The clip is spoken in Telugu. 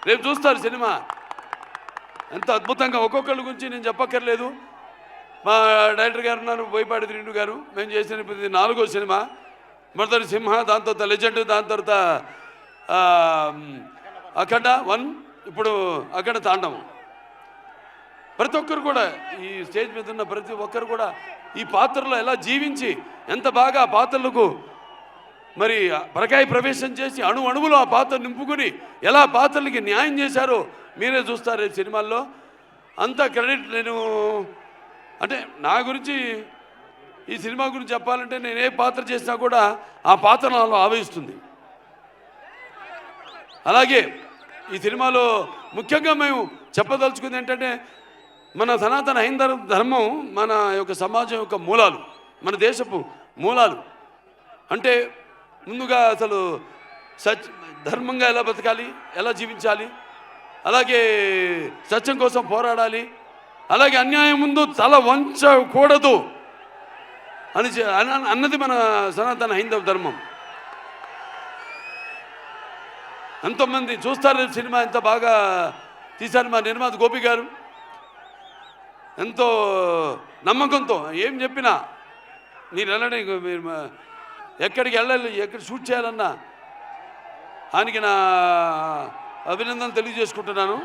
రేపు చూస్తారు సినిమా ఎంత అద్భుతంగా. ఒక్కొక్కళ్ళ గురించి నేను చెప్పక్కర్లేదు. మా డైరెక్టర్ గారు ఉన్నారు, బోయపాటి శ్రీను గారు. మేము చేసిన ఇది 4వ సినిమా. మొదటి సింహ, దాని తర్వాత లెజెండ్, దాని తర్వాత అఖండ 1, ఇప్పుడు అఖండ తాండవం. ప్రతి ఒక్కరు కూడా ఈ స్టేజ్ మీద ఉన్న ప్రతి ఒక్కరు కూడా ఈ పాత్రలో ఎలా జీవించి ఎంత బాగా ఆ పాత్రలకు మరి పరకాయ ప్రవేశం చేసి అణువులో ఆ పాత్ర నింపుకుని ఎలా పాత్రలకి న్యాయం చేశారో మీరే చూస్తారు ఈ సినిమాల్లో. అంత క్రెడిట్ నేను అంటే నా గురించి ఈ సినిమా గురించి చెప్పాలంటే నేను ఏ పాత్ర చేసినా కూడా ఆ పాత్ర నాలో ఆవహిస్తుంది. అలాగే ఈ సినిమాలో ముఖ్యంగా మేము చెప్పదలుచుకుంది ఏంటంటే మన సనాతన హైందవ ధర్మం మన యొక్క సమాజం యొక్క మూలాలు, మన దేశపు మూలాలు. అంటే ముందుగా అసలు ధర్మంగా ఎలా బతకాలి, ఎలా జీవించాలి, అలాగే సత్యం కోసం పోరాడాలి, అలాగే అన్యాయం ముందు తల వంచకూడదు అన్నది మన సనాతన హైందవ ధర్మం. ఎంతోమంది చూస్తారు సినిమా, ఎంత బాగా తీశారు మా నిర్మాత గోపి గారు. ఎంతో నమ్మకంతో ఏం చెప్పినా మీరు వెళ్ళండి, మీరు ఎక్కడికి వెళ్ళాలి, ఎక్కడ షూట్ చేయాలన్నా ఆయనకి నా అభినందనలు తెలియజేసుకుంటున్నాను.